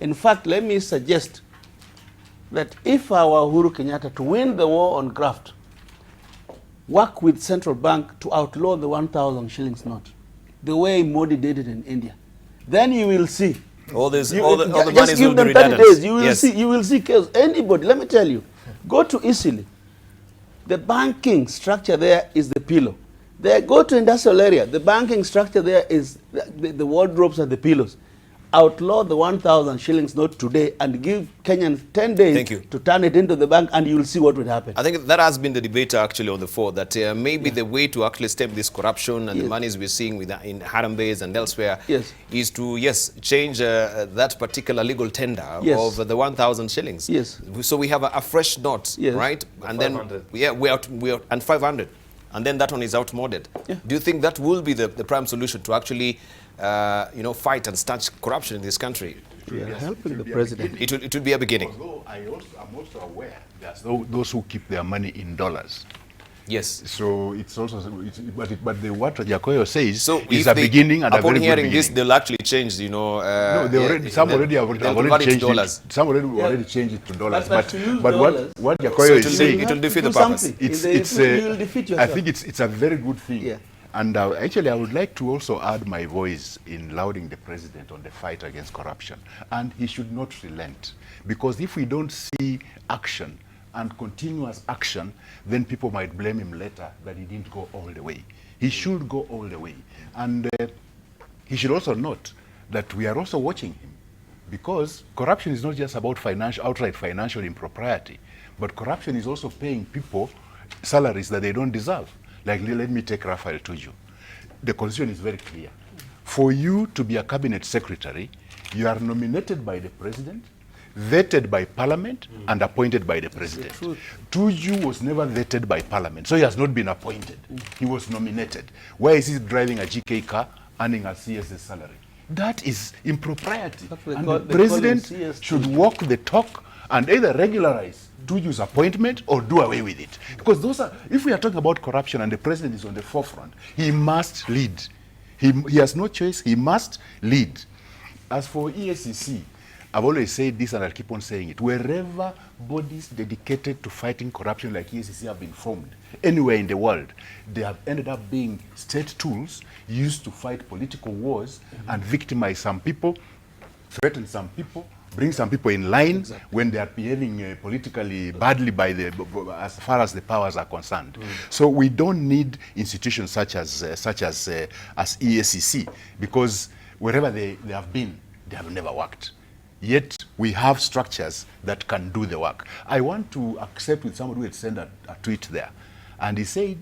In fact, let me suggest that if our Uhuru Kenyatta, to win the war on graft, work with central bank to outlaw the 1,000 shillings note, the way Modi did it in India, then you will see. All the just monies give will them be 30 redundant. days. You will see chaos. Anybody, let me tell you, go to Italy. The banking structure there is the pillow. They go to industrial area. The banking structure there is the wardrobes and the pillows. Outlaw the 1,000 shillings note today and give Kenyans 10 days to turn it into the bank, and you will see what will happen. I think that has been the debate actually on the floor, that maybe the way to actually stem this corruption and the monies we're seeing with, in Harambes and elsewhere is to, change that particular legal tender of the 1,000 shillings. So we have a fresh note, right? And then, we are and 500. And then that one is outmoded. Do you think that will be the prime solution to actually fight and stanch corruption in this country? We are helping the president. It will be a beginning. Although I'm also aware that those who keep their money in dollars. Yes. So it's also, but what Jakoyo says is a beginning and a very good beginning. Upon hearing this, they'll actually change, no, some already changed it. Some already changed it to dollars. But what Jakoyo is saying, it will defeat the purpose. I think it's a very good thing. Yeah. And actually, I would like to also add my voice in lauding the president on the fight against corruption. And he should not relent. Because if we don't see action and continuous action, then people might blame him later that he didn't go all the way. He should go all the way. And he should also note that we are also watching him, because corruption is not just about outright financial impropriety, but corruption is also paying people salaries that they don't deserve. Like, let me take Raphael Tuju. The constitution is very clear. For you to be a cabinet secretary, you are nominated by the president, vetted by parliament, and appointed by the president. Tuju was never vetted by parliament, so he has not been appointed. He was nominated. Why is he driving a GK car, earning a CS's salary? That is impropriety. And the president should walk the talk and either regularize Tuju's appointment or do away with it. Because if we are talking about corruption and the president is on the forefront, he must lead. He has no choice, he must lead. As for EACC, I've always said this and I'll keep on saying it. Wherever bodies dedicated to fighting corruption like EACC have been formed, anywhere in the world, they have ended up being state tools used to fight political wars and victimize some people, threaten some people, bring some people in line when they are behaving politically badly as far as the powers are concerned. So we don't need institutions such as EACC, because wherever they have been, they have never worked. Yet we have structures that can do the work. I want to accept with somebody who had sent a tweet there, and he said,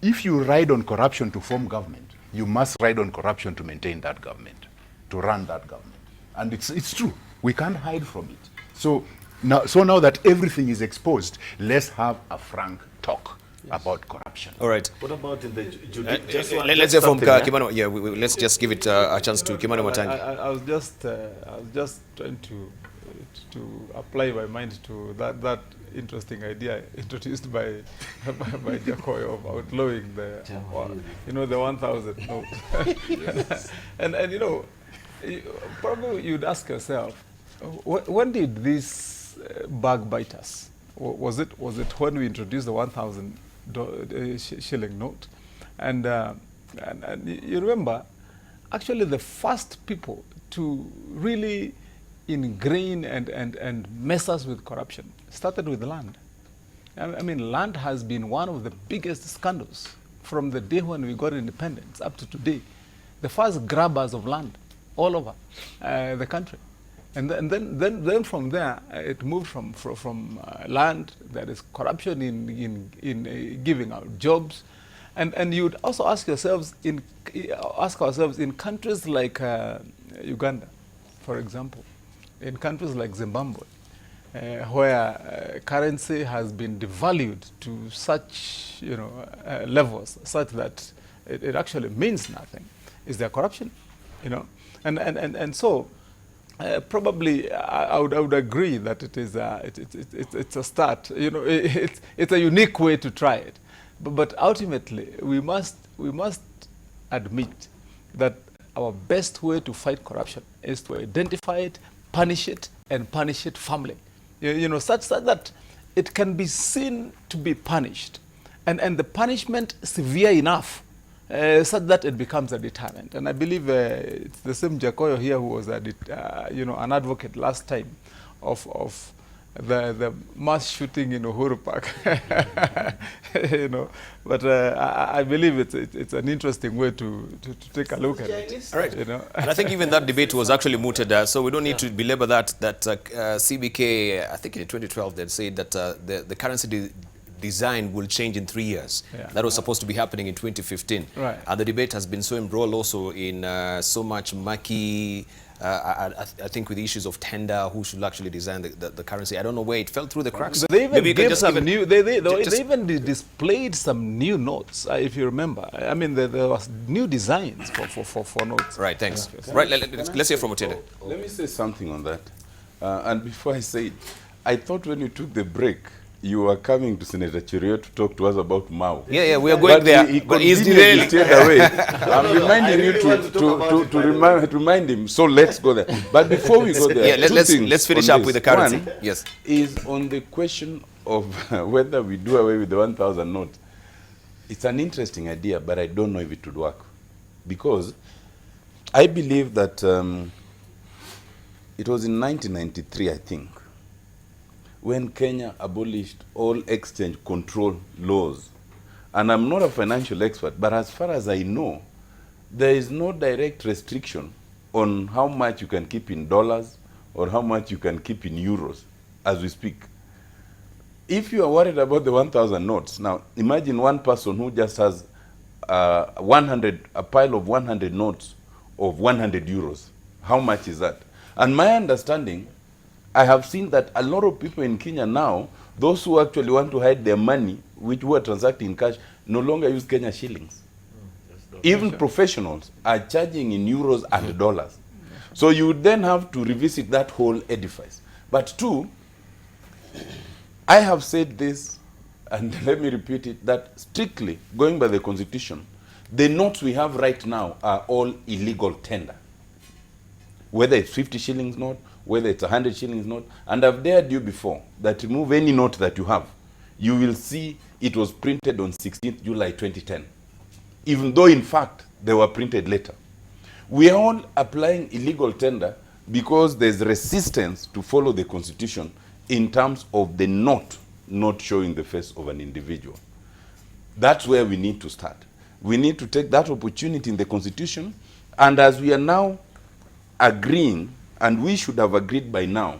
if you ride on corruption to form government, you must ride on corruption to maintain that government, to run that government. And it's true. We can't hide from it. So now that everything is exposed, let's have a frank talk about corruption. All right. What about in the let's hear from Kimano. Yeah, let's just give it a chance to Kimano Matangi. I was just trying to apply my mind to that interesting idea introduced by Jakoyo of outlawing the 1,000 note. and probably you'd ask yourself, when did this bug bite us? Was it when we introduced the 1,000 shilling note? And you remember, actually the first people to really ingrain and mess us with corruption started with land. I mean, land has been one of the biggest scandals from the day when we got independence up to today. The first grabbers of land all over the country. And then from there, it moved from land. There is corruption in giving out jobs, and you'd also ask ourselves in countries like Uganda, for example, in countries like Zimbabwe, where currency has been devalued to such levels, such that it actually means nothing. Is there corruption? And so. Probably, I would agree that it is it's a start. It's a unique way to try it, but ultimately we must admit that our best way to fight corruption is to identify it, punish it and punish it firmly. You know, such that it can be seen to be punished, and the punishment severe enough such that it becomes a deterrent. And I believe it's the same Jakoyo here who was you know, an advocate last time of the mass shooting in Uhuru Park. You know, but I believe it's an interesting way to take a look at it. All right. You know? And I think even that debate was actually mooted, so we don't need to belabor that. CBK, I think in 2012, they said that the currency design will change in 3 years. Yeah. That was supposed to be happening in 2015. Right. And the debate has been so embroiled also in so much murky, I think with the issues of tender, who should actually design the currency. I don't know where it fell through the cracks. They even Maybe you can gave just some give new. They even displayed some new notes, if you remember. I mean, there was new designs for notes. Right. Thanks. Yeah. Right. Let's hear from Otede. Let me say something on that. And before I say it, I thought when you took the break, you were coming to Senator Cheruiyot to talk to us about Mao. Yeah, we are going there. But he's derailed. Away. I'm reminding you to remind him. So let's go there. But before we go there, let's finish up with the currency. One yes, is on the question of whether we do away with the 1,000 note. It's an interesting idea, but I don't know if it would work, because I believe that it was in 1993, I think, when Kenya abolished all exchange control laws. And I'm not a financial expert, but as far as I know, there is no direct restriction on how much you can keep in dollars or how much you can keep in euros as we speak. If you are worried about the 1,000 notes, now imagine one person who just has a pile of 100 notes of 100 euros. How much is that? And my understanding, I have seen that a lot of people in Kenya now, those who actually want to hide their money, who are transacting in cash, no longer use Kenya shillings. Even professionals are charging in euros and dollars. So you would then have to revisit that whole edifice. But two, I have said this, and let me repeat it, that strictly going by the Constitution, the notes we have right now are all illegal tender. Whether it's 50 shillings note, whether it's 100 shillings note, and I've dared you before that remove any note that you have, you will see it was printed on 16th July 2010, even though in fact they were printed later. We are all applying illegal tender because there's resistance to follow the Constitution in terms of the note not showing the face of an individual. That's where we need to start. We need to take that opportunity in the Constitution, and as we are now agreeing, and we should have agreed by now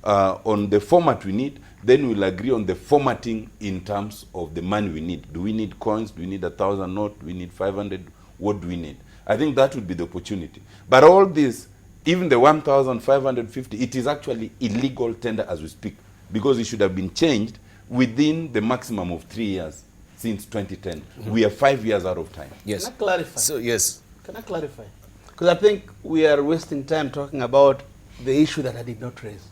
on the format we need, then we'll agree on the formatting in terms of the money we need. Do we need coins? Do we need 1,000 note? Do we need 500? What do we need? I think that would be the opportunity. But all this, even the 1,550, it is actually illegal tender as we speak, because it should have been changed within the maximum of 3 years since 2010. Mm-hmm. We are 5 years out of time. Yes. Can I clarify? So, yes. Can I clarify? Because I think we are wasting time talking about the issue that I did not raise.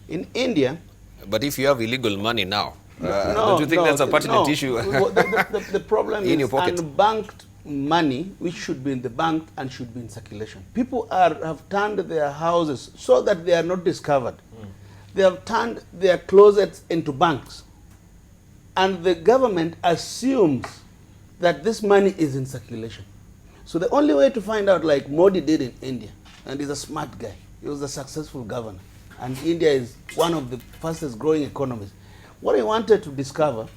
In India... But if you have illegal money now, don't you think that's a pertinent issue? The problem in is your pocket. Unbanked money, which should be in the bank and should be in circulation. People have turned their houses so that they are not discovered. They have turned their closets into banks. And the government assumes that this money is in circulation. So the only way to find out, like Modi did in India, and he's a smart guy, he was a successful governor, and India is one of the fastest growing economies. What he wanted to discover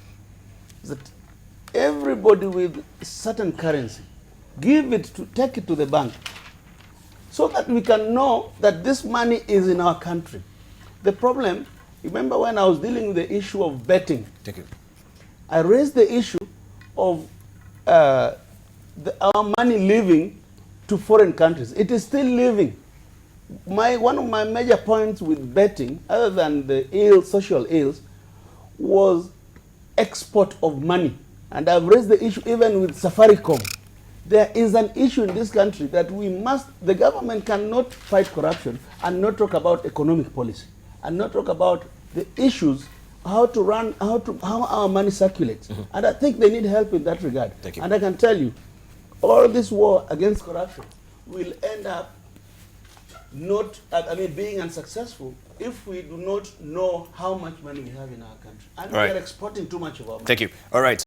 is that everybody with certain currency, take it to the bank, so that we can know that this money is in our country. The problem, remember when I was dealing with the issue of betting, Thank you. I raised the issue of our money leaving to foreign countries. It is still leaving. One of my major points with betting, other than the social ills, was export of money. And I've raised the issue even with Safaricom. There is an issue in this country that the government cannot fight corruption and not talk about economic policy, and not talk about the issues, how our money circulates. Mm-hmm. And I think they need help in that regard. Thank you. And I can tell you, all this war against corruption will end up not, I mean, being unsuccessful if we do not know how much money we have in our country. And we are exporting too much of our money. Thank you. All right.